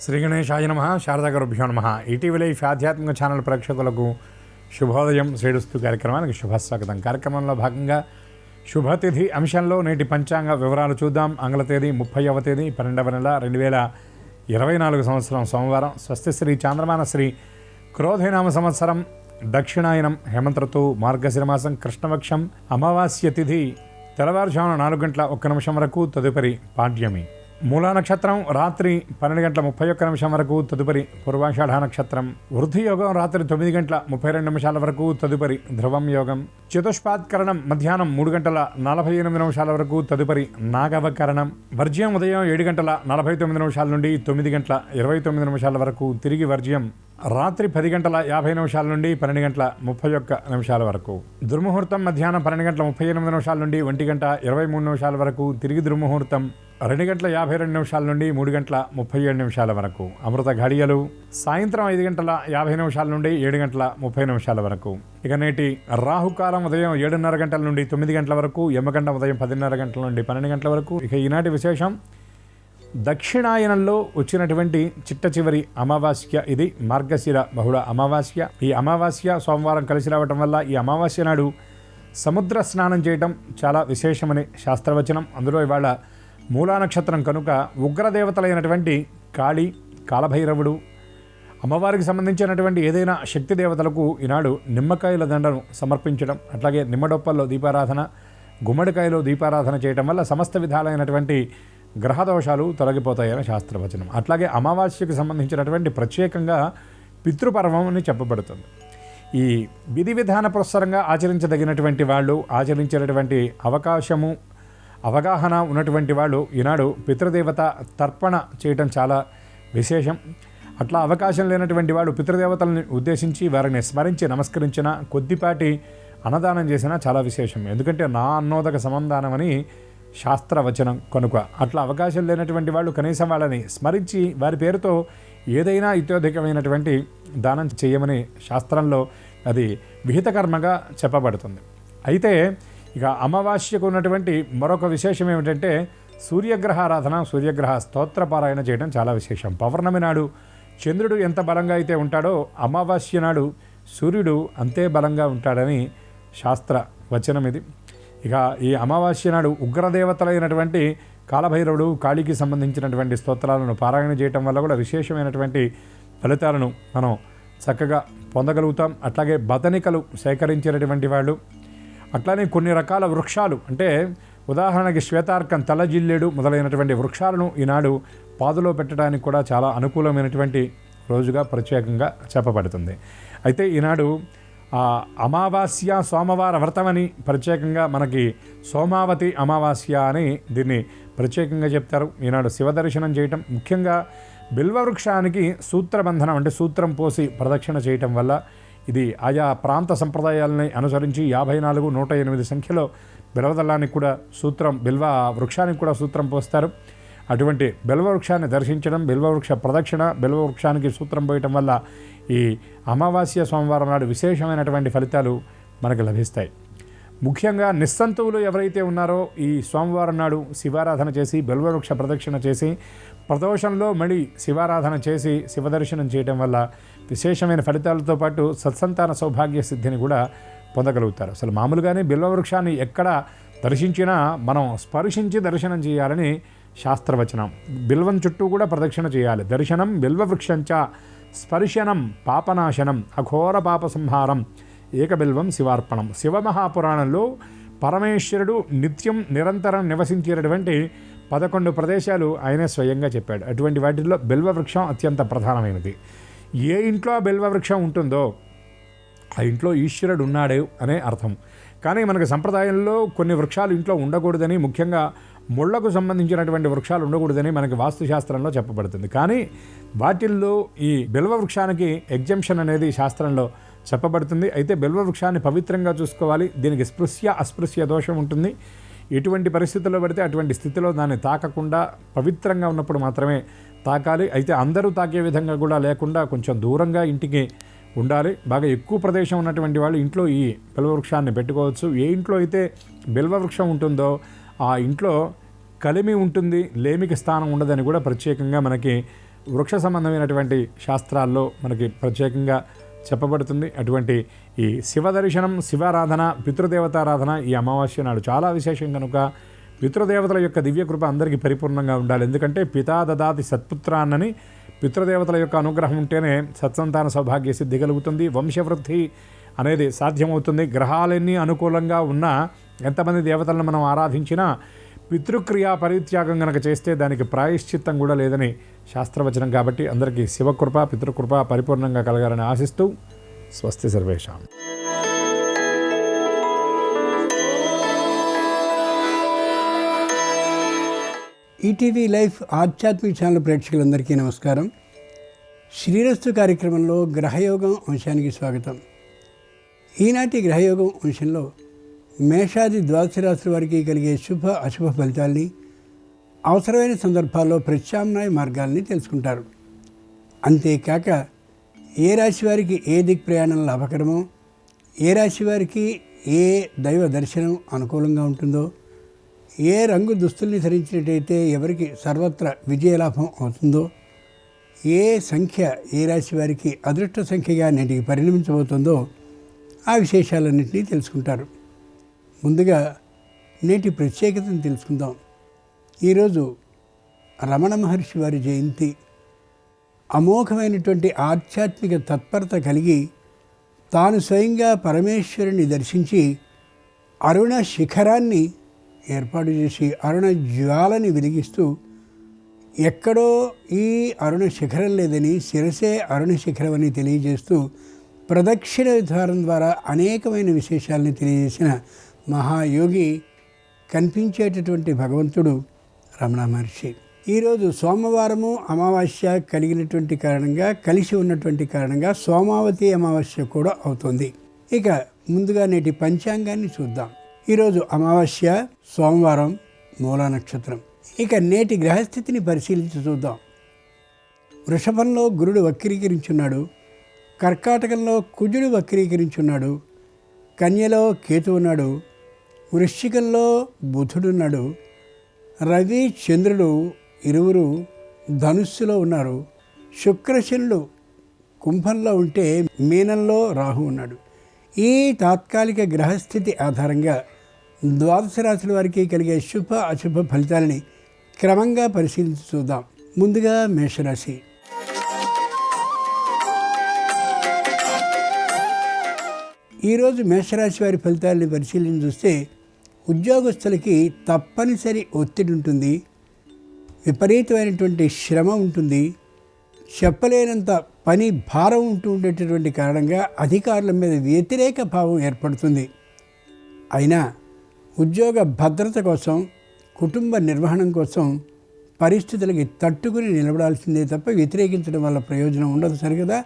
శ్రీ గణేశాయ నమః. శారదాగురుభ్యో నమః. ఇటీవల ఈ ఆధ్యాత్మిక ఛానల్ ప్రేక్షకులకు శుభోదయం శ్రేడుస్తూ కార్యక్రమానికి శుభస్వాగతం. కార్యక్రమంలో భాగంగా శుభతిథి అంశంలో నేటి పంచాంగ వివరాలు చూద్దాం. ఆంగ్ల తేదీ 30వ తేదీ 12వ నెల 2024 సంవత్సరం సోమవారం. స్వస్తి శ్రీ చాంద్రమాన శ్రీ క్రోధినామ సంవత్సరం దక్షిణాయనం హేమంత ఋతువు మార్గశిరమాసం కృష్ణపక్షం అమావాస్య తిథి తెల్లవారుజామున 4:01 వరకు, తదుపరి పాడ్యమి. మూలా నక్షత్రం రాత్రి 12:31 వరకు, తదుపరి పూర్వాషాఢ నక్షత్రం. వృద్ధి యోగం రాత్రి 9:32 వరకు, తదుపరి ధ్రువం యోగం. చతుష్పాత్కరణం మధ్యాహ్నం 3:48 వరకు, తదుపరి నాగవకరణం. వర్జ్యం ఉదయం 7:49 నుండి 9:29 వరకు, తిరిగి వర్జ్యం రాత్రి 10:50 నుండి 12:31 వరకు. దుర్ముహూర్తం మధ్యాహ్నం 12:38 నుండి 1:23 వరకు, తిరిగి దుర్ముహూర్తం 2:52 నుండి 3:37 వరకు. అమృత ఘడియలు సాయంత్రం 5:50 నుండి 7:30 వరకు. ఇక నేటి రాహుకాలం ఉదయం 7:30 నుండి 9 వరకు, యమగండం ఉదయం 10:30 నుండి 12 వరకు. ఇక ఈనాటి విశేషం దక్షిణాయనంలో వచ్చినటువంటి చిట్ట చివరి అమావాస్య. ఇది మార్గశిర బహుళ అమావాస్య. ఈ అమావాస్య సోమవారం కలిసి రావటం వల్ల ఈ అమావాస్య నాడు సముద్ర స్నానం చేయటం చాలా విశేషమని శాస్త్రవచనం. అందులో ఇవాళ మూలా నక్షత్రం కనుక ఉగ్రదేవతలైనటువంటి కాళీ, కాలభైరవుడు, అమ్మవారికి సంబంధించినటువంటి ఏదైనా శక్తి దేవతలకు ఈనాడు నిమ్మకాయల దండను సమర్పించడం, అట్లాగే నిమ్మడొప్పల్లో దీపారాధన, గుమ్మడికాయలో దీపారాధన చేయటం వల్ల సమస్త విధాలైనటువంటి గ్రహదోషాలు తొలగిపోతాయని శాస్త్రవచనం. అట్లాగే అమావాస్యకు సంబంధించినటువంటి ప్రత్యేకంగా పితృపర్వం అని చెప్పబడుతుంది. ఈ విధి విధాన పురస్సరంగా ఆచరించదగినటువంటి వాళ్ళు, ఆచరించేటటువంటి అవగాహన ఉన్నటువంటి వాళ్ళు ఈనాడు పితృదేవత తర్పణ చేయటం చాలా విశేషం. అట్లా అవకాశం లేనటువంటి వాళ్ళు పితృదేవతలను ఉద్దేశించి వారిని స్మరించి నమస్కరించిన, కొద్దిపాటి అన్నదానం చేసినా చాలా విశేషం. ఎందుకంటే నా అన్నోదక సమందానం అని శాస్త్రవచనం కనుక. అట్లా అవకాశం లేనటువంటి వాళ్ళు కనీసం వాళ్ళని స్మరించి వారి పేరుతో ఏదైనా ఇత్యోధికమైనటువంటి దానం చేయమని శాస్త్రంలో అది విహిత కర్మగా చెప్పబడుతుంది. అయితే ఇక అమావాస్యకు ఉన్నటువంటి మరొక విశేషం ఏమిటంటే సూర్యగ్రహారాధన, సూర్యగ్రహ స్తోత్రపారాయణ చేయడం చాలా విశేషం. పౌర్ణమి నాడు చంద్రుడు ఎంత బలంగా అయితే ఉంటాడో అమావాస్య నాడు సూర్యుడు అంతే బలంగా ఉంటాడని శాస్త్ర వచనం ఇది. ఇక ఈ అమావాస్య నాడు ఉగ్రదేవతలైనటువంటి కాలభైరవుడు, కాళీకి సంబంధించినటువంటి స్తోత్రాలను పారాయణ చేయటం వల్ల కూడా విశేషమైనటువంటి ఫలితాలను మనం చక్కగా పొందగలుగుతాం. అట్లాగే బతనికలు సేకరించేటటువంటి వాళ్ళు, అట్లానే కొన్ని రకాల వృక్షాలు, అంటే ఉదాహరణకి శ్వేతార్కం, తలజిల్లేడు మొదలైనటువంటి వృక్షాలను ఈనాడు పాదులో పెట్టడానికి కూడా చాలా అనుకూలమైనటువంటి రోజుగా ప్రత్యేకంగా చెప్పబడుతుంది. అయితే ఈనాడు అమావాస్య సోమవార వ్రతమని ప్రత్యేకంగా మనకి సోమావతి అమావాస్య అని దీన్ని ప్రత్యేకంగా చెప్తారు. ఈనాడు శివదర్శనం చేయటం, ముఖ్యంగా బిల్వవృక్షానికి సూత్రబంధనం అంటే సూత్రం పోసి ప్రదక్షిణ చేయటం వల్ల ఇది ఆయా ప్రాంత సంప్రదాయాలని అనుసరించి 54, 108 సంఖ్యలో బిల్వదళానికి కూడా సూత్రం, బిల్వ వృక్షానికి కూడా సూత్రం పోస్తారు. అటువంటి బిల్వవృక్షాన్ని దర్శించడం, బిల్వవృక్ష ప్రదక్షిణ, బిల్వవృక్షానికి సూత్రం పోయటం వల్ల ఈ అమావాస్య సోమవారం నాడు విశేషమైనటువంటి ఫలితాలు మనకు లభిస్తాయి. ముఖ్యంగా నిస్సంతువులు ఎవరైతే ఉన్నారో ఈ సోమవారం నాడు శివారాధన చేసి బిల్వవృక్ష ప్రదక్షిణ చేసి ప్రదోషంలో మళ్ళీ శివారాధన చేసి శివదర్శనం చేయడం వల్ల విశేషమైన ఫలితాలతో పాటు సత్సంతాన సౌభాగ్య సిద్ధిని కూడా పొందగలుగుతారు. అసలు మామూలుగానే బిల్వవృక్షాన్ని ఎక్కడ దర్శించినా మనం స్పర్శించి దర్శనం చేయాలని శాస్త్రవచనం. బిల్వం చుట్టూ కూడా ప్రదక్షిణ చేయాలి. దర్శనం బిల్వవృక్షంచ స్పర్శనం పాపనాశనం అఘోర పాప సంహారం ఏకబిల్వం శివార్పణం. శివమహాపురాణంలో పరమేశ్వరుడు నిత్యం నిరంతరం నివసించేటటువంటి 11 ప్రదేశాలు ఆయనే స్వయంగా చెప్పాడు. అటువంటి వాటిల్లో బిల్వవృక్షం అత్యంత ప్రధానమైనది. ఏ ఇంట్లో బిల్వవృక్షం ఉంటుందో ఆ ఇంట్లో ఈశ్వరుడు ఉన్నాడు అనే అర్థం. కానీ మనకు సంప్రదాయంలో కొన్ని వృక్షాలు ఇంట్లో ఉండకూడదని, ముఖ్యంగా ముళ్లకు సంబంధించినటువంటి వృక్షాలు ఉండకూడదని మనకి వాస్తుశాస్త్రంలో చెప్పబడుతుంది. కానీ వాటిల్లో ఈ బిల్వవృక్షానికి ఎగ్జంప్షన్ అనేది శాస్త్రంలో చెప్పబడుతుంది. అయితే బిల్వవృక్షాన్ని పవిత్రంగా చూసుకోవాలి. దీనికి స్పృశ్య అస్పృశ్య దోషం ఉంటుంది. ఎటువంటి పరిస్థితుల్లో పడితే అటువంటి స్థితిలో దాన్ని తాకకుండా పవిత్రంగా ఉన్నప్పుడు మాత్రమే తాకాలి. అయితే అందరూ తాకే విధంగా కూడా లేకుండా కొంచెం దూరంగా ఇంటికి ఉండాలి. బాగా ఎక్కువ ప్రదేశం ఉన్నటువంటి వాళ్ళు ఇంట్లో ఈ బిల్వవృక్షాన్ని పెట్టుకోవచ్చు. ఏ ఇంట్లో అయితే బిల్వవృక్షం ఉంటుందో ఆ ఇంట్లో కలిమి ఉంటుంది, లేమికి స్థానం ఉండదని కూడా ప్రత్యేకంగా మనకి వృక్ష సంబంధమైనటువంటి శాస్త్రాల్లో మనకి ప్రత్యేకంగా చెప్పబడుతుంది. అటువంటి ఈ శివ దర్శనం, శివారాధన, పితృదేవతారాధన ఈ అమావాస్య నాడు చాలా విశేషం కనుక పితృదేవతల యొక్క దివ్యకృప అందరికీ పరిపూర్ణంగా ఉండాలి. ఎందుకంటే పితా దదాతి సత్పుత్రాన్నని, పితృదేవతల యొక్క అనుగ్రహం ఉంటేనే సత్సంతాన సౌభాగ్య సిద్ధి కలుగుతుంది, వంశవృద్ధి అనేది సాధ్యమవుతుంది. గ్రహాలన్నీ అనుకూలంగా ఉన్నా, ఎంతమంది దేవతలను మనం ఆరాధించినా పితృక్రియా పరిత్యాగం కనుక చేస్తే దానికి ప్రాయశ్చిత్తం కూడా లేదని శాస్త్రవచనం. కాబట్టి అందరికీ శివకృప, పితృకృప పరిపూర్ణంగా కలగాలని ఆశిస్తూ స్వస్తి సర్వేషాం. ఈటీవీ లైఫ్ ఆధ్యాత్మిక ఛానల్ ప్రేక్షకులందరికీ నమస్కారం. శ్రీరస్తు కార్యక్రమంలో గ్రహయోగం అంశానికి స్వాగతం. ఈనాటి గ్రహయోగం అంశంలో మేషాది ద్వాదశ రాశుల వారికి కలిగే శుభ అశుభ ఫలితాల్ని, అవసరమైన సందర్భాల్లో ప్రత్యామ్నాయ మార్గాల్ని తెలుసుకుంటారు. అంతేకాక ఏ రాశి వారికి ఏ దిక్ ప్రయాణం లాభకరమో, ఏ రాశి వారికి ఏ దైవ దర్శనం అనుకూలంగా ఉంటుందో, ఏ రంగు దుస్తుల్ని ధరించినట్టయితే ఎవరికి సర్వత్రా విజయలాభం అవుతుందో, ఏ సంఖ్య ఏ రాశి వారికి అదృష్ట సంఖ్యగా నేటికి పరిణమించబోతుందో ఆ విశేషాలన్నింటినీ తెలుసుకుంటారు. ముందుగా నేటి ప్రత్యేకతను తెలుసుకుందాం. ఈరోజు రమణ మహర్షి వారి జయంతి. అమోఘమైనటువంటి ఆధ్యాత్మిక తత్పరత కలిగి తాను స్వయంగా పరమేశ్వరుని దర్శించి అరుణ శిఖరాన్ని ఏర్పాటు చేసి అరుణ జ్వాలని వెలిగిస్తూ, ఎక్కడో ఈ అరుణ శిఖరం లేదని శిరసే అరుణ శిఖరం అని తెలియజేస్తూ ప్రదక్షిణ విధానం ద్వారా అనేకమైన విశేషాలని తెలియజేసిన మహాయోగి, కనిపించేటటువంటి భగవంతుడు రమణ మహర్షి. ఈరోజు సోమవారము అమావాస్య కలిగినటువంటి కారణంగా, కలిసి ఉన్నటువంటి కారణంగా సోమావతి అమావాస్య కూడా అవుతుంది. ఇక ముందుగా నేటి పంచాంగాన్ని చూద్దాం. ఈరోజు అమావాస్య, సోమవారం, మూలా నక్షత్రం. ఇక నేటి గ్రహస్థితిని పరిశీలించి చూద్దాం. వృషభంలో గురుడు వక్రీకరించున్నాడు, కర్కాటకంలో కుజుడు వక్రీకరించున్నాడు, కన్యలో కేతు ఉన్నాడు, వృశ్చికంలో బుధుడున్నాడు, రవి చంద్రుడు ఇరువురు ధనుస్సులో ఉన్నారు, శుక్రశనుడు కుంభంలో ఉంటే మీనంలో రాహు ఉన్నాడు. ఈ తాత్కాలిక గ్రహస్థితి ఆధారంగా ద్వాదశ రాశుల వారికి కలిగే శుభ అశుభ ఫలితాలని క్రమంగా పరిశీలించి చూద్దాం. ముందుగా మేషరాశి. ఈరోజు మేషరాశి వారి ఫలితాలని పరిశీలించి చూస్తే ఉద్యోగస్తులకి తప్పనిసరి ఒత్తిడి ఉంటుంది, విపరీతమైనటువంటి శ్రమ ఉంటుంది, చెప్పలేనంత పని భారం ఉండేటటువంటి కారణంగా అధికారుల మీద వ్యతిరేక భావం ఏర్పడుతుంది. అయినా ఉద్యోగ భద్రత కోసం, కుటుంబ నిర్వహణ కోసం పరిస్థితులకి తట్టుకుని నిలబడాల్సిందే తప్ప వ్యతిరేకించడం వల్ల ప్రయోజనం ఉండదు. సరికదా,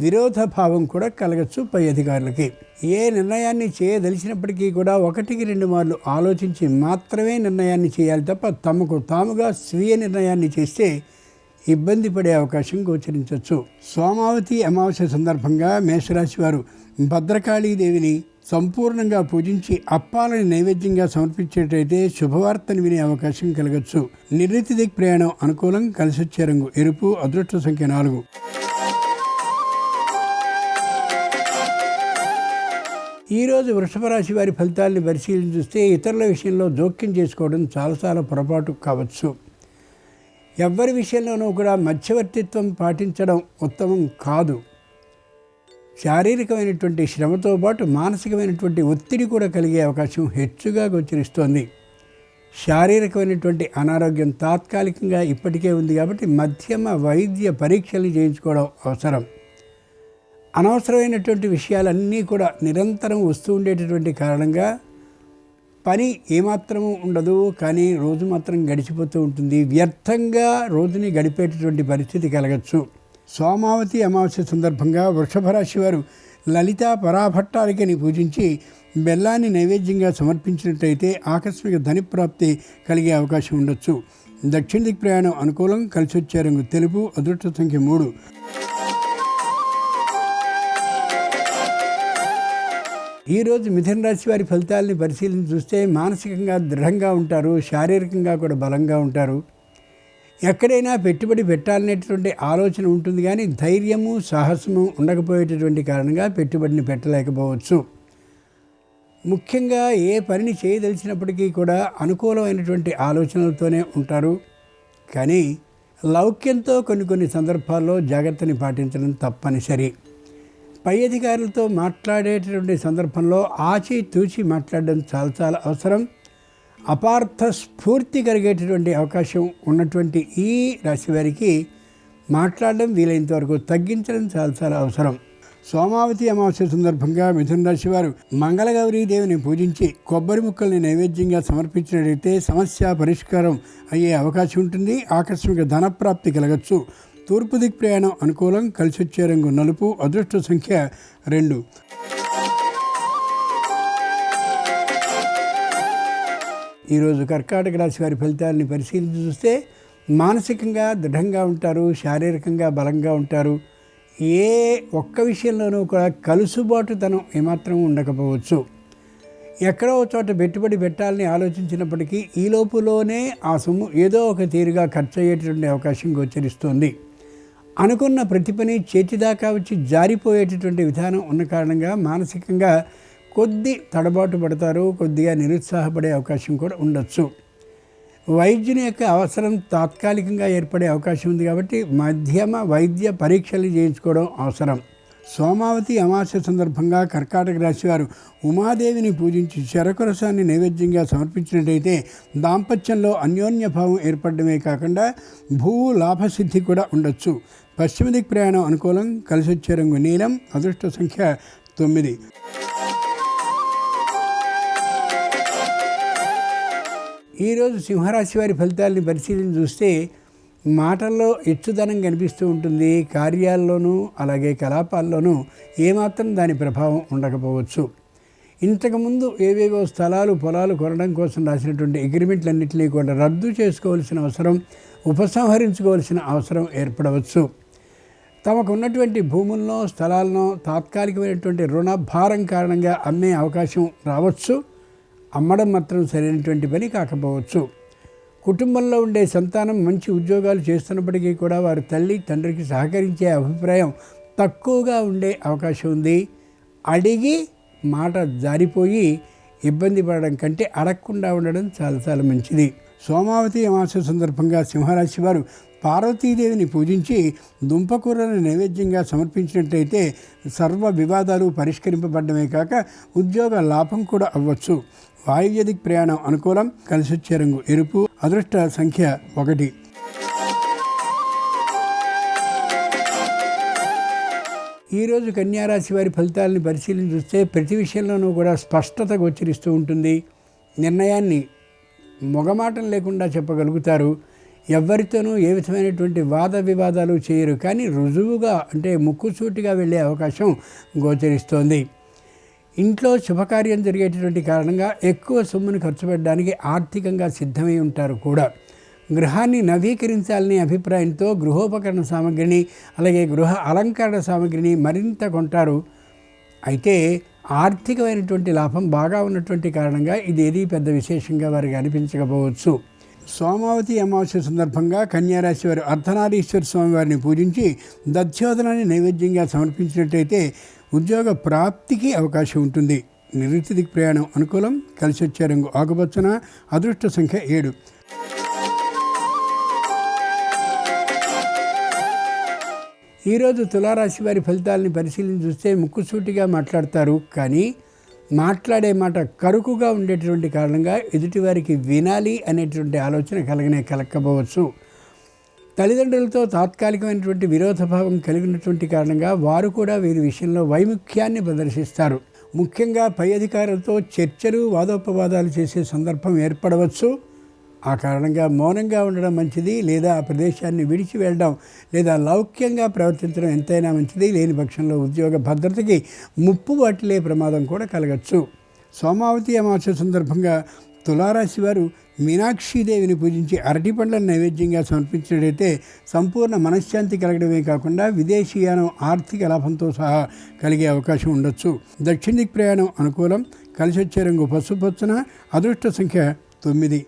విరోధ భావం కూడా కలగచ్చు పై అధికారులకి. ఏ నిర్ణయాన్ని చేయదలిచినప్పటికీ కూడా 1-2 మార్లు ఆలోచించి మాత్రమే నిర్ణయాన్ని చేయాలి తప్ప తమకు తాముగా స్వీయ నిర్ణయాన్ని చేస్తే ఇబ్బంది పడే అవకాశం గోచరించవచ్చు. సోమావతి అమావాస్య సందర్భంగా మేషరాశి వారు భద్రకాళీదేవిని సంపూర్ణంగా పూజించి అప్పాలని నైవేద్యంగా సమర్పించేటైతే శుభవార్తను వినే అవకాశం కలగచ్చు. నిర్ణీత దిక్ ప్రయాణం అనుకూలం, కలిసొచ్చే రంగు ఎరుపు, అదృష్ట సంఖ్య 4. ఈరోజు వృషభ రాశి వారి ఫలితాలను పరిశీలించి చూస్తే ఇతరుల విషయంలో జోక్యం చేసుకోవడం చాలా పొరపాటు కావచ్చు. ఎవ్వరి విషయంలోనూ కూడా మధ్యవర్తిత్వం పాటించడం ఉత్తమం కాదు. శారీరకమైనటువంటి శ్రమతో పాటు మానసికమైనటువంటి ఒత్తిడి కూడా కలిగే అవకాశం హెచ్చుగా గోచరిస్తోంది. శారీరకమైనటువంటి అనారోగ్యం తాత్కాలికంగా ఇప్పటికే ఉంది కాబట్టి మధ్యమ వైద్య పరీక్షలు చేయించుకోవడం అవసరం. అనవసరమైనటువంటి విషయాలన్నీ కూడా నిరంతరం వస్తూ ఉండేటటువంటి కారణంగా పని ఏమాత్రము ఉండదు, కానీ రోజు మాత్రం గడిచిపోతూ ఉంటుంది. వ్యర్థంగా రోజుని గడిపేటటువంటి పరిస్థితి కలగచ్చు. సోమావతి అమావాస్య సందర్భంగా వృషభ రాశి వారు లలితా పరాభట్టారికని పూజించి బెల్లాన్ని నైవేద్యంగా సమర్పించినట్టయితే ఆకస్మిక ధనప్రాప్తి కలిగే అవకాశం ఉండొచ్చు. దక్షిణ దిక్ ప్రయాణం అనుకూలం, కలిసొచ్చే రంగు తెలుపు, అదృష్ట సంఖ్య 3. ఈరోజు మిథున రాశి వారి ఫలితాలని పరిశీలించి చూస్తే మానసికంగా దృఢంగా ఉంటారు, శారీరకంగా కూడా బలంగా ఉంటారు. ఎక్కడైనా పెట్టుబడి పెట్టాలనేటువంటి ఆలోచన ఉంటుంది, కానీ ధైర్యము సాహసము ఉండకపోయేటటువంటి కారణంగా పెట్టుబడిని పెట్టలేకపోవచ్చు. ముఖ్యంగా ఏ పనిని చేయదలిచినప్పటికీ కూడా అనుకూలమైనటువంటి ఆలోచనలతోనే ఉంటారు, కానీ లౌక్యంతో కొన్ని సందర్భాల్లో జాగ్రత్తని పాటించడం తప్పనిసరి. పై అధికారులతో మాట్లాడేటటువంటి సందర్భంలో ఆచితూచి మాట్లాడడం చాలా అవసరం. అపార్థ స్ఫూర్తి కలిగేటటువంటి అవకాశం ఉన్నటువంటి ఈ రాశి వారికి మాట్లాడడం వీలైనంత వరకు తగ్గించడం చాలా అవసరం. సోమావతి అమావాస్య సందర్భంగా మిథున రాశి వారు మంగళగౌరీ దేవిని పూజించి కొబ్బరి ముక్కల్ని నైవేద్యంగా సమర్పించినట్లయితే సమస్య పరిష్కారం అయ్యే అవకాశం ఉంటుంది. ఆకస్మిక ధనప్రాప్తి కలగచ్చు. తూర్పు దిక్ ప్రయాణం అనుకూలం. కలిసి వచ్చే రంగు నలుపు. అదృష్ట సంఖ్య 2. ఈరోజు కర్కాటక రాశి వారి ఫలితాలని పరిశీలించి చూస్తే మానసికంగా దృఢంగా ఉంటారు, శారీరకంగా బలంగా ఉంటారు. ఏ ఒక్క విషయంలోనూ కూడా కలుసుబాటుతనం ఏమాత్రం ఉండకపోవచ్చు. ఎక్కడో చోట పెట్టుబడి పెట్టాలని ఆలోచించినప్పటికీ ఈ లోపులోనే ఆ సొమ్ము ఏదో ఒక తీరుగా ఖర్చు అయ్యేటటువంటి అవకాశం గోచరిస్తోంది. అనుకున్న ప్రతి పని చేతిదాకా వచ్చి జారిపోయేటటువంటి విధానం ఉన్న కారణంగా మానసికంగా కొద్ది తడబాటు పడతారు, కొద్దిగా నిరుత్సాహపడే అవకాశం కూడా ఉండొచ్చు. వైద్యుని యొక్క అవసరం తాత్కాలికంగా ఏర్పడే అవకాశం ఉంది కాబట్టి మధ్యమ వైద్య పరీక్షలు చేయించుకోవడం అవసరం. సోమావతి అమావాస్య సందర్భంగా కర్కాటక రాశి వారు ఉమాదేవిని పూజించి చెరకు రసాన్ని నైవేద్యంగా సమర్పించినట్టయితే దాంపత్యంలో అన్యోన్య భావం ఏర్పడమే కాకుండా భూ లాభసిద్ధి కూడా ఉండొచ్చు. పశ్చిమ దిక్ ప్రయాణం అనుకూలం. కలిసి వచ్చే రంగు నీలం. అదృష్ట సంఖ్య 9. ఈరోజు సింహరాశి వారి ఫలితాలని పరిశీలించి చూస్తే మాటల్లో ఎచ్చుదనం కనిపిస్తూ ఉంటుంది. కార్యాల్లోనూ అలాగే కలాపాల్లోనూ ఏమాత్రం దాని ప్రభావం ఉండకపోవచ్చు. ఇంతకుముందు ఏవేవో స్థలాలు పొలాలు కొనడం కోసం రాసినటువంటి అగ్రిమెంట్లన్నింటినీ కూడా రద్దు చేసుకోవాల్సిన అవసరం, ఉపసంహరించుకోవాల్సిన అవసరం ఏర్పడవచ్చు. తమకు ఉన్నటువంటి భూములను స్థలాలను తాత్కాలికమైనటువంటి రుణ భారం కారణంగా అమ్మే అవకాశం రావచ్చు. అమ్మడం మాత్రం సరైనటువంటి పని కాకపోవచ్చు. కుటుంబంలో ఉండే సంతానం మంచి ఉద్యోగాలు చేస్తున్నప్పటికీ కూడా వారి తల్లి తండ్రికి సహకరించే అభిప్రాయం తక్కువగా ఉండే అవకాశం ఉంది. అడిగి మాట జారిపోయి ఇబ్బంది పడడం కంటే అడగకుండా ఉండడం చాలా మంచిది. సోమావతి అమావాస్య సందర్భంగా సింహరాశి వారు పార్వతీదేవిని పూజించి దుంపకూరను నైవేద్యంగా సమర్పించినట్టయితే సర్వ వివాదాలు పరిష్కరింపబడమే కాక ఉద్యోగ లాభం కూడా అవ్వచ్చు. వాయువ్య దిక్ ప్రయాణం అనుకూలం. కలిసి వచ్చే రంగు ఎరుపు. అదృష్ట సంఖ్య 1. ఈరోజు కన్యారాశి వారి ఫలితాలని పరిశీలించి చూస్తే ప్రతి విషయంలోనూ కూడా స్పష్టత గోచరిస్తూ ఉంటుంది. నిర్ణయాన్ని మొగమాటం లేకుండా చెప్పగలుగుతారు. ఎవరితోనూ ఏ విధమైనటువంటి వాద వివాదాలు చేయరు, కానీ రుజువుగా అంటే ముక్కుసూటిగా వెళ్ళే అవకాశం గోచరిస్తోంది. ఇంట్లో శుభకార్యం జరిగేటటువంటి కారణంగా ఎక్కువ సొమ్మును ఖర్చు పెట్టడానికి ఆర్థికంగా సిద్ధమై ఉంటారు కూడా. గృహాన్ని నవీకరించాలనే అభిప్రాయంతో గృహోపకరణ సామగ్రిని అలాగే గృహ అలంకరణ సామగ్రిని మరింత కొంటారు. అయితే ఆర్థికమైనటువంటి లాభం బాగా ఉన్నటువంటి కారణంగా ఇదేది పెద్ద విశేషంగా వారికి అనిపించకపోవచ్చు. సోమావతి అమావాస్య సందర్భంగా కన్యారాశి వారు అర్ధనారీశ్వర స్వామి వారిని పూజించి దధ్యోదనాన్ని నైవేద్యంగా సమర్పించినట్టయితే ఉద్యోగ ప్రాప్తికి అవకాశం ఉంటుంది. నివృత్తి దిక్ ప్రయాణం అనుకూలం. కలిసి వచ్చే రంగు ఆకుపచ్చన. అదృష్ట సంఖ్య 7. ఈరోజు తులారాశి వారి ఫలితాలని పరిశీలించి చూస్తే ముక్కుసూటిగా మాట్లాడతారు, కానీ మాట్లాడే మాట కరుకుగా ఉండేటువంటి కారణంగా ఎదుటివారికి వినాలి అనేటువంటి ఆలోచన కలగకపోవచ్చు. తల్లిదండ్రులతో తాత్కాలికమైనటువంటి విరోధభావం కలిగినటువంటి కారణంగా వారు కూడా వీరి విషయంలో వైముఖ్యాన్ని ప్రదర్శిస్తారు. ముఖ్యంగా పై అధికారులతో చర్చలు వాదోపవాదాలు చేసే సందర్భం ఏర్పడవచ్చు. ఆ కారణంగా మౌనంగా ఉండడం మంచిది, లేదా ఆ ప్రదేశాన్ని విడిచి వెళ్ళడం లేదా లౌక్యంగా ప్రవర్తించడం ఎంతైనా మంచిది. లేని పక్షంలో ఉద్యోగ భద్రతకి ముప్పు వాటిల్లే ప్రమాదం కూడా కలగచ్చు. సోమావతి అమావాస్య సందర్భంగా తులారాశి వారు మీనాక్షీదేవిని పూజించి అరటి పండ్లను నైవేద్యంగా సమర్పించినట్లయితే సంపూర్ణ మనశ్శాంతి కలగడమే కాకుండా విదేశీయానం ఆర్థిక లాభంతో సహా కలిగే అవకాశం ఉండొచ్చు. దక్షిణ దిక్ ప్రయాణం అనుకూలం. కలిసి వచ్చే రంగు పసుపచ్చన. అదృష్ట సంఖ్య 9.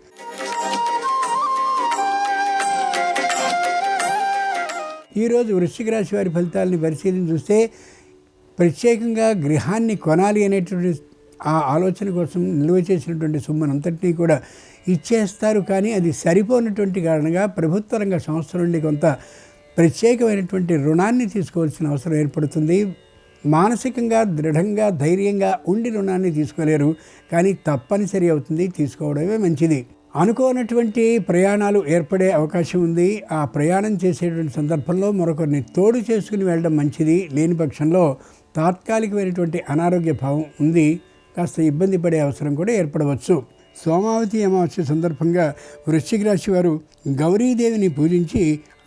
ఈరోజు వృశ్చిక రాశి వారి ఫలితాలని పరిశీలన చూస్తే ప్రత్యేకంగా గృహాన్ని కొనాలి అనేటువంటి ఆ ఆలోచన కోసం నిల్వ చేసినటువంటి సొమ్మునంతటినీ కూడా ఇచ్చేస్తారు. కానీ అది సరిపోనటువంటి కారణంగా ప్రభుత్వ రంగ సంస్థ నుండి కొంత ప్రత్యేకమైనటువంటి రుణాన్ని తీసుకోవాల్సిన అవసరం ఏర్పడుతుంది. మానసికంగా దృఢంగా ధైర్యంగా ఉండి రుణాన్ని తీసుకోలేరు, కానీ తప్పనిసరి అవుతుంది, తీసుకోవడమే మంచిది. అనుకోనటువంటి ప్రయాణాలు ఏర్పడే అవకాశం ఉంది. ఆ ప్రయాణం చేసేటువంటి సందర్భంలో మరొకరిని తోడు చేసుకుని వెళ్ళడం మంచిది. లేని పక్షంలో తాత్కాలికమైనటువంటి అనారోగ్య భావం ఉంది, కాస్త ఇబ్బంది పడే అవసరం కూడా ఏర్పడవచ్చు. సోమావతి అమావాస్య సందర్భంగా వృశ్చిక రాశి వారు గౌరీదేవిని పూజించి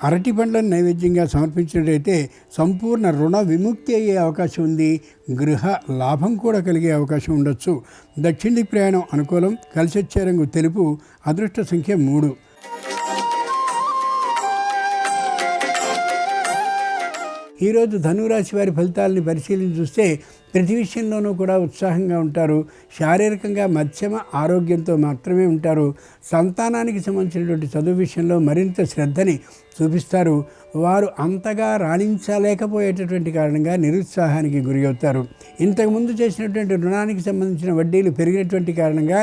అరటి పండ్లను నైవేద్యంగా సమర్పించినట్లయితే సంపూర్ణ రుణ విముక్తి అయ్యే అవకాశం ఉంది. గృహ లాభం కూడా కలిగే అవకాశం ఉండొచ్చు. దక్షిణ దిక్కు ప్రయాణం అనుకూలం. కలిసి వచ్చే రంగు తెలుపు. అదృష్ట సంఖ్య 3. ఈరోజు ధనురాశి వారి ఫలితాలని పరిశీలన చూస్తే ప్రతి విషయంలోనూ కూడా ఉత్సాహంగా ఉంటారు. శారీరకంగా మధ్యమ ఆరోగ్యంతో మాత్రమే ఉంటారు. సంతానానికి సంబంధించినటువంటి చదువు విషయంలో మరింత శ్రద్ధని చూపిస్తారు. వారు అంతగా రాణించలేకపోయేటటువంటి కారణంగా నిరుత్సాహానికి గురి అవుతారు. ఇంతకుముందు చేసినటువంటి రుణానికి సంబంధించిన వడ్డీలు పెరిగినటువంటి కారణంగా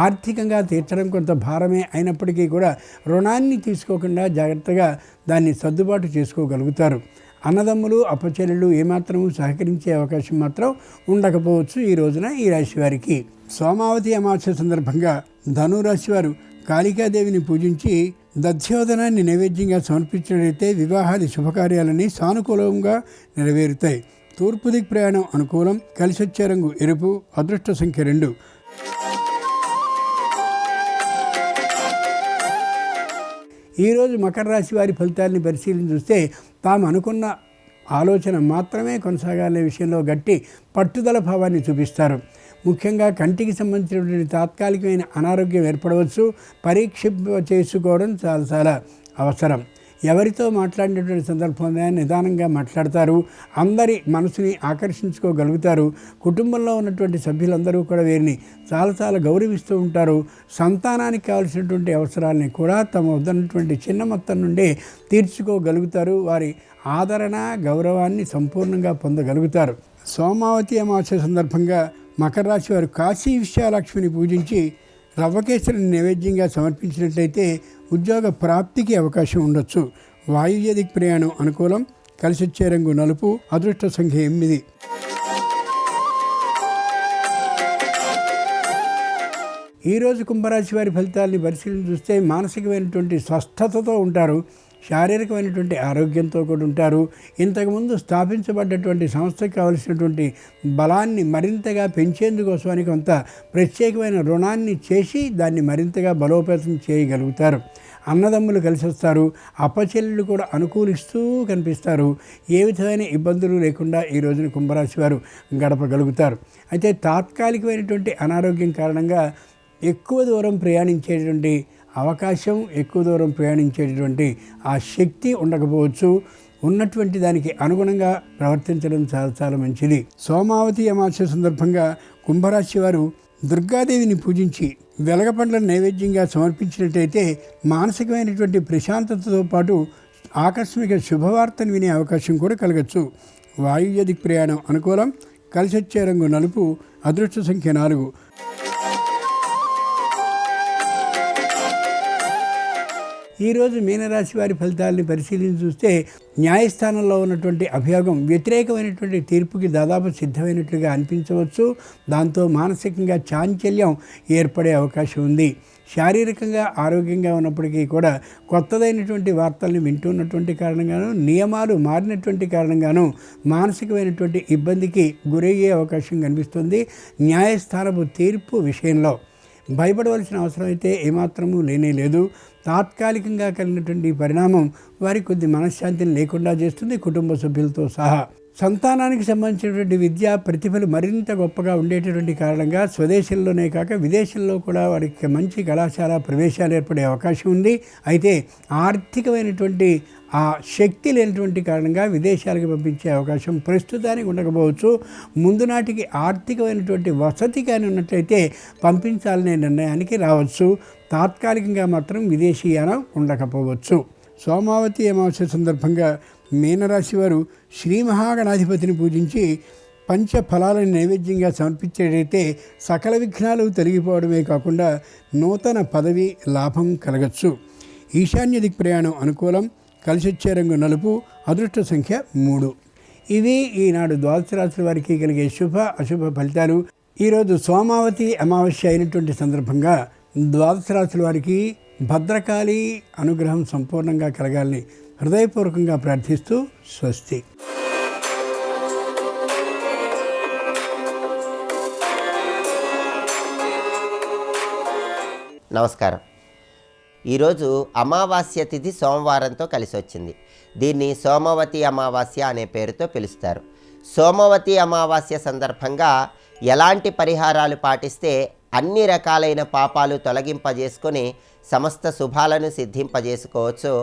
ఆర్థికంగా తీర్చడం కొంత భారమే అయినప్పటికీ కూడా రుణాన్ని తీసుకోకుండా జాగ్రత్తగా దాన్ని సర్దుబాటు చేసుకోగలుగుతారు. అన్నదమ్ములు అప్పచెల్లెళ్ళు ఏమాత్రము సహకరించే అవకాశం మాత్రం ఉండకపోవచ్చు ఈ రోజున ఈ రాశి వారికి. సోమావతి అమావాస్య సందర్భంగా ధనురాశి వారు కాళికాదేవిని పూజించి దధ్యోదనాన్ని నైవేద్యంగా సమర్పించినట్లయితే వివాహాది శుభకార్యాలన్నీ సానుకూలంగా నెరవేరుతాయి. తూర్పు దిక్కు ప్రయాణం అనుకూలం. కలిసి వచ్చే రంగు ఎరుపు. అదృష్ట సంఖ్య 2. ఈరోజు మకర రాశి వారి ఫలితాలని పరిశీలన చూస్తే తాము అనుకున్న ఆలోచన మాత్రమే కొనసాగాలనే విషయంలో గట్టి పట్టుదల భావాన్ని చూపిస్తారు. ముఖ్యంగా కంటికి సంబంధించినటువంటి తాత్కాలికమైన అనారోగ్యం ఏర్పడవచ్చు. పరీక్ష చేసుకోవడం చాలా అవసరం. ఎవరితో మాట్లాడినటువంటి సందర్భంలో నిదానంగా మాట్లాడతారు. అందరి మనసుని ఆకర్షించుకోగలుగుతారు. కుటుంబంలో ఉన్నటువంటి సభ్యులందరూ కూడా వీరిని చాలా గౌరవిస్తూ ఉంటారు. సంతానానికి కావాల్సినటువంటి అవసరాలని కూడా తమ వద్దన్నటువంటి చిన్న మొత్తం నుండే తీర్చుకోగలుగుతారు. వారి ఆదరణ గౌరవాన్ని సంపూర్ణంగా పొందగలుగుతారు. సోమావతి అమావాస్య సందర్భంగా మకర రాశి వారు కాశీ విశాలక్ష్మిని పూజించి రవ్వకేసరిని నైవేద్యంగా సమర్పించినట్లయితే ఉద్యోగ ప్రాప్తికి అవకాశం ఉండొచ్చు. వాయువ్య దిక్కు ప్రయాణం అనుకూలం. కలిసి వచ్చే రంగు నలుపు. అదృష్ట సంఖ్య 8. ఈరోజు కుంభరాశి వారి ఫలితాలని పరిశీలన చూస్తే మానసికమైనటువంటి స్వస్థతతో ఉంటారు. శారీరకమైనటువంటి ఆరోగ్యంతో కూడా ఉంటారు. ఇంతకుముందు స్థాపించబడ్డటువంటి సంస్థకి కావలసినటువంటి బలాన్ని మరింతగా పెంచేందుకోసమని కొంత ప్రత్యేకమైన రుణాన్ని చేసి దాన్ని మరింతగా బలోపేతం చేయగలుగుతారు. అన్నదమ్ములు కలిసి వస్తారు. అప్పచెల్లెళ్ళు కూడా అనుకూలిస్తూ కనిపిస్తారు. ఏ విధమైన ఇబ్బందులు లేకుండా ఈ రోజున కుంభరాశి వారు గడపగలుగుతారు. అయితే తాత్కాలికమైనటువంటి అనారోగ్యం కారణంగా ఎక్కువ దూరం ప్రయాణించేటువంటి అవకాశం, ఎక్కువ దూరం ప్రయాణించేటటువంటి ఆ శక్తి ఉండకపోవచ్చు. ఉన్నటువంటి దానికి అనుగుణంగా ప్రవర్తించడం చాలా మంచిది. సోమావతి అమావాస్య సందర్భంగా కుంభరాశి వారు దుర్గాదేవిని పూజించి వెలగపండ్లను నైవేద్యంగా సమర్పించినట్టయితే మానసికమైనటువంటి ప్రశాంతతతో పాటు ఆకస్మిక శుభవార్తను వినే అవకాశం కూడా కలగచ్చు. వాయువ్య దిక్కు ప్రయాణం అనుకూలం. కలిసి వచ్చే రంగు నలుపు. అదృష్ట సంఖ్య 4. ఈరోజు మీనరాశి వారి ఫలితాలని పరిశీలించి చూస్తే న్యాయస్థానంలో ఉన్నటువంటి అభియోగం వ్యతిరేకమైనటువంటి తీర్పుకి దాదాపు సిద్ధమైనట్లుగా అనిపించవచ్చు. దాంతో మానసికంగా చాంచల్యం ఏర్పడే అవకాశం ఉంది. శారీరకంగా ఆరోగ్యంగా ఉన్నప్పటికీ కూడా కొత్తదైనటువంటి వార్తల్ని వింటున్నటువంటి కారణంగాను, నియమాలు మారినటువంటి కారణంగాను మానసికమైనటువంటి ఇబ్బందికి గురయ్యే అవకాశం కనిపిస్తుంది. న్యాయస్థానపు తీర్పు విషయంలో భయపడవలసిన అవసరం అయితే ఏమాత్రమూ లేనే లేదు. తాత్కాలికంగా కలిగినటువంటి పరిణామం వారికి కొద్ది మనశ్శాంతిని లేకుండా చేస్తుంది, కుటుంబ సభ్యులతో సహా. సంతానానికి సంబంధించినటువంటి విద్యా ప్రతిభలు మరింత గొప్పగా ఉండేటటువంటి కారణంగా స్వదేశంలోనే కాక విదేశంలో కూడా వారికి మంచి కళాశాల ప్రవేశాలు ఏర్పడే అవకాశం ఉంది. అయితే ఆర్థికమైనటువంటి ఆ శక్తి లేనటువంటి కారణంగా విదేశాలకు పంపించే అవకాశం ప్రస్తుతానికి ఉండకపోవచ్చు. ముందు నాటికి ఆర్థికమైనటువంటి వసతి కానీ ఉన్నట్లయితే పంపించాలనే నిర్ణయానికి రావచ్చు. తాత్కాలికంగా మాత్రం విదేశీయానం ఉండకపోవచ్చు. సోమావతి అమావాస్య సందర్భంగా మీనరాశి వారు శ్రీ మహాగణాధిపతిని పూజించి పంచఫలాలను నైవేద్యంగా సమర్పించేటైతే సకల విఘ్నాలు తొలగిపోవడమే కాకుండా నూతన పదవి లాభం కలగచ్చు. ఈశాన్య దిక్ ప్రయాణం అనుకూలం. కలిసొచ్చే రంగు నలుపు. అదృష్ట సంఖ్య 3. ఇవి ఈనాడు ద్వాదశ రాశుల వారికి కలిగే శుభ అశుభ ఫలితాలు. ఈరోజు సోమావతి అమావాస్య అయినటువంటి సందర్భంగా ద్వాదశ రాశుల వారికి భద్రకాళి అనుగ్రహం సంపూర్ణంగా కలగాలని హృదయపూర్వకంగా ప్రార్థిస్తూ స్వస్తి. నమస్కారం. ఈరోజు అమావాస్య తిథి సోమవారంతో కలిసి వచ్చింది. దీన్ని సోమవతి అమావాస్య అనే పేరుతో పిలుస్తారు. సోమవతి అమావాస్య సందర్భంగా ఎలాంటి పరిహారాలు పాటిస్తే అన్ని రకాలైన పాపాలు తొలగింపజేసుకొని సమస్త శుభాలను సిద్ధింపజేసుకోవచ్చు,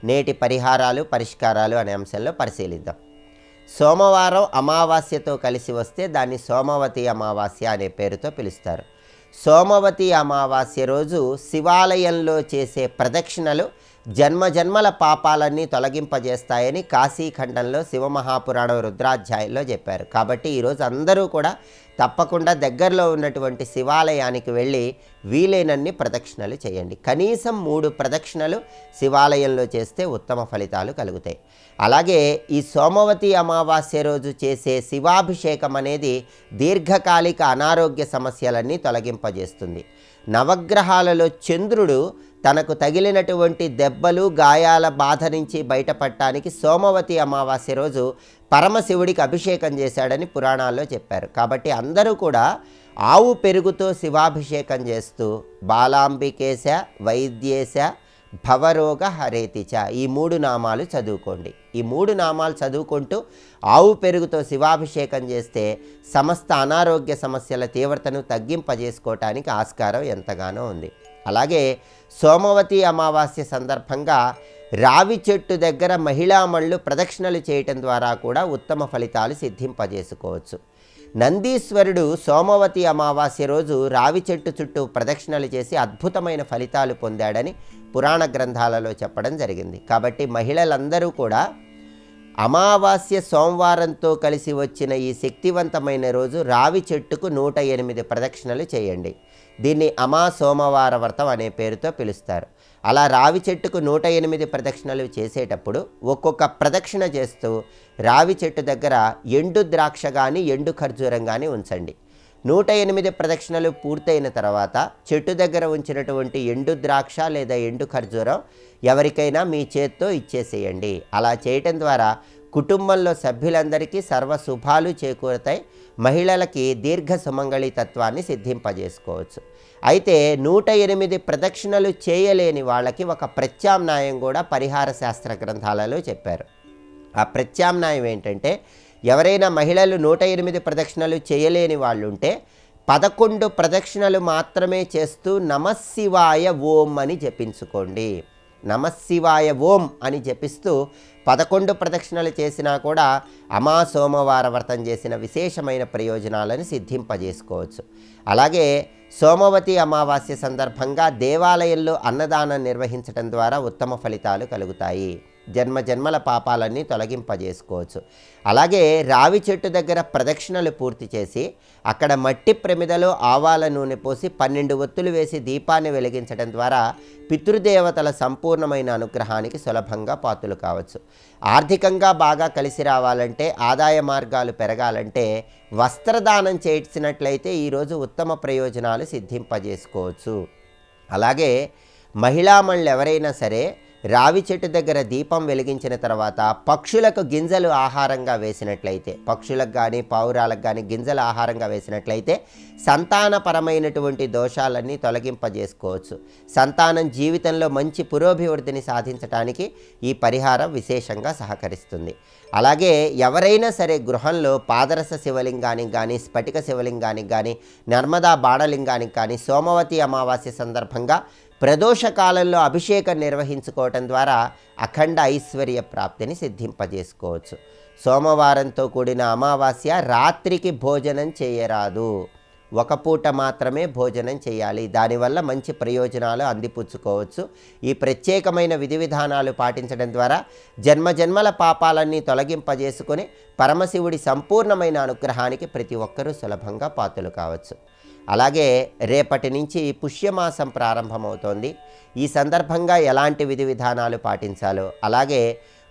నేటి పరిహారాలు పరిష్కారాలు అనే అంశంలో పరిశీలిద్దాం. సోమవారం అమావాస్యతో కలిసి వస్తే దాన్ని సోమవతి అమావాస్య అనే పేరుతో పిలుస్తారు. సోమవతి అమావాస్య రోజు శివాలయంలో చేసే ప్రదక్షిణలు జన్మజన్మల పాపాలన్నీ తొలగింపజేస్తాయని కాశీఖండంలో శివమహాపురాణం రుద్రాధ్యాయంలో చెప్పారు. కాబట్టి ఈరోజు అందరూ కూడా తప్పకుండా దగ్గరలో ఉన్నటువంటి శివాలయానికి వెళ్ళి వీలైనన్ని ప్రదక్షిణలు చేయండి. కనీసం 3 ప్రదక్షిణలు శివాలయంలో చేస్తే ఉత్తమ ఫలితాలు కలుగుతాయి. అలాగే ఈ సోమవతి అమావాస్య రోజు చేసే శివాభిషేకం అనేది దీర్ఘకాలిక అనారోగ్య సమస్యలన్నీ తొలగింపజేస్తుంది. నవగ్రహాలలో చంద్రుడు తనకు తగిలినటువంటి దెబ్బలు గాయాల బాధ నుంచి బయటపడటానికి సోమవతి అమావాస్య రోజు పరమశివుడికి అభిషేకం చేశాడని పురాణాల్లో చెప్పారు. కాబట్టి అందరూ కూడా ఆవు పెరుగుతో శివాభిషేకం చేస్తూ బాలాంబికేశ వైద్యేశ భవరోగ హరేతిచ ఈ 3 నామాలు చదువుకోండి. ఈ 3 నామాలు చదువుకుంటూ ఆవు పెరుగుతో శివాభిషేకం చేస్తే సమస్త అనారోగ్య సమస్యల తీవ్రతను తగ్గింపజేసుకోవటానికి ఆస్కారం ఎంతగానో ఉంది. అలాగే సోమవతి అమావాస్య సందర్భంగా రావి చెట్టు దగ్గర మహిళామణులు ప్రదక్షిణలు చేయటం ద్వారా కూడా ఉత్తమ ఫలితాలు సిద్ధింపజేసుకోవచ్చు. నందీశ్వరుడు సోమవతి అమావాస్య రోజు రావి చెట్టు చుట్టూ ప్రదక్షిణలు చేసి అద్భుతమైన ఫలితాలు పొందాడని పురాణ గ్రంథాలలో చెప్పడం జరిగింది. కాబట్టి మహిళలందరూ కూడా అమావాస్య సోమవారంతో కలిసి వచ్చిన ఈ శక్తివంతమైన రోజు రావి చెట్టుకు 108 ప్రదక్షిణలు చేయండి. దీన్ని అమా సోమవార వ్రతం అనే పేరుతో పిలుస్తారు. అలా రావి చెట్టుకు 108 ప్రదక్షిణలు చేసేటప్పుడు ఒక్కొక్క ప్రదక్షిణ చేస్తూ రావి చెట్టు దగ్గర ఎండు ద్రాక్ష కానీ ఎండు ఖర్జూరం కానీ ఉంచండి. 108 ప్రదక్షిణలు పూర్తయిన తర్వాత చెట్టు దగ్గర ఉంచినటువంటి ఎండు ద్రాక్ష లేదా ఎండు ఖర్జూరం ఎవరికైనా మీ చేత్తో ఇచ్చేసేయండి. అలా చేయటం ద్వారా కుటుంబంలో సభ్యులందరికీ సర్వశుభాలు చేకూరుతాయి. మహిళలకి దీర్ఘ సుమంగళి తత్వాన్ని సిద్ధింపజేసుకోవచ్చు. అయితే 108 ప్రదక్షిణలు చేయలేని వాళ్ళకి ఒక ప్రత్యామ్నాయం కూడా పరిహార శాస్త్ర గ్రంథాలలో చెప్పారు. ఆ ప్రత్యామ్నాయం ఏంటంటే ఎవరైనా మహిళలు 108 ప్రదక్షిణలు చేయలేని వాళ్ళు ఉంటే 11 ప్రదక్షిణలు మాత్రమే చేస్తూ నమశివాయ ఓం అని జపించుకోండి. నమశివాయ ఓం అని జపిస్తూ 11 ప్రదక్షిణలు చేసినా కూడా అమా సోమవార వ్రతం చేసిన విశేషమైన ప్రయోజనాలను సిద్ధింపజేసుకోవచ్చు. అలాగే సోమవతి అమావాస్య సందర్భంగా దేవాలయంలో అన్నదానం నిర్వహించడం ద్వారా ఉత్తమ ఫలితాలు కలుగుతాయి. జన్మజన్మల పాపాలన్నీ తొలగింపజేసుకోవచ్చు. అలాగే రావి చెట్టు దగ్గర ప్రదక్షిణలు పూర్తి చేసి అక్కడ మట్టి ప్రమిదలో ఆవాల నూనె పోసి 12 ఒత్తులు వేసి దీపాన్ని వెలిగించడం ద్వారా పితృదేవతల సంపూర్ణమైన అనుగ్రహానికి సులభంగా పాత్రలు కావచ్చు. ఆర్థికంగా బాగా కలిసి రావాలంటే, ఆదాయ మార్గాలు పెరగాలంటే వస్త్రదానం చేసినట్లయితే ఈరోజు ఉత్తమ ప్రయోజనాలు సిద్ధింపజేసుకోవచ్చు. అలాగే మహిళామణులు ఎవరైనా సరే రావి చెట్టు దగ్గర దీపం వెలిగించిన తర్వాత పక్షులకు గింజలు ఆహారంగా వేసినట్లయితే, పక్షులకు కానీ పావురాలకు కానీ గింజలు ఆహారంగా వేసినట్లయితే సంతానపరమైనటువంటి దోషాలన్నీ తొలగింపజేసుకోవచ్చు. సంతానం జీవితంలో మంచి పురోభివృద్ధిని సాధించడానికి ఈ పరిహారం విశేషంగా సహకరిస్తుంది. అలాగే ఎవరైనా సరే గృహంలో పాదరస శివలింగానికి కానీ, స్ఫటిక శివలింగానికి కానీ, నర్మదా బాణలింగానికి కానీ సోమవతి అమావాస్య సందర్భంగా ప్రదోష కాలంలో అభిషేకం నిర్వహించుకోవటం ద్వారా అఖండ ఐశ్వర్య ప్రాప్తిని సిద్ధింపజేసుకోవచ్చు. సోమవారంతో కూడిన అమావాస్య రాత్రికి భోజనం చేయరాదు. ఒక పూట మాత్రమే భోజనం చేయాలి. దానివల్ల మంచి ప్రయోజనాలు అందిపుచ్చుకోవచ్చు. ఈ ప్రత్యేకమైన విధి విధానాలు పాటించడం ద్వారా జన్మజన్మల పాపాలన్నీ తొలగింపజేసుకొని పరమశివుడి సంపూర్ణమైన అనుగ్రహానికి ప్రతి ఒక్కరూ సులభంగా పాత్రలు కావచ్చు. అలాగే రేపటి నుంచి పుష్యమాసం ప్రారంభమవుతోంది. ఈ సందర్భంగా ఎలాంటి విధి విధానాలు పాటించాలో, అలాగే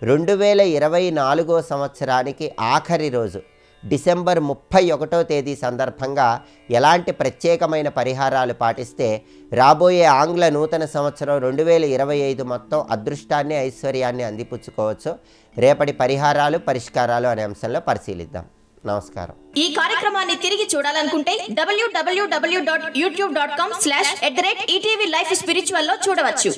2024 సంవత్సరానికి ఆఖరి రోజు డిసెంబర్ 31వ తేదీ సందర్భంగా ఎలాంటి ప్రత్యేకమైన పరిహారాలు పాటిస్తే రాబోయే ఆంగ్ల నూతన సంవత్సరం 2025 మొత్తం అదృష్టాన్ని, ఐశ్వర్యాన్ని అందిపుచ్చుకోవచ్చు. రేపటి పరిహారాలు, పరిష్కారాలు అనే అంశంలో పరిశీలిద్దాం. నమస్కారం. ఈ కార్యక్రమాన్ని తిరిగి చూడాలనుకుంటే www.youtube.com/ETV Life Spiritual లో చూడవచ్చు.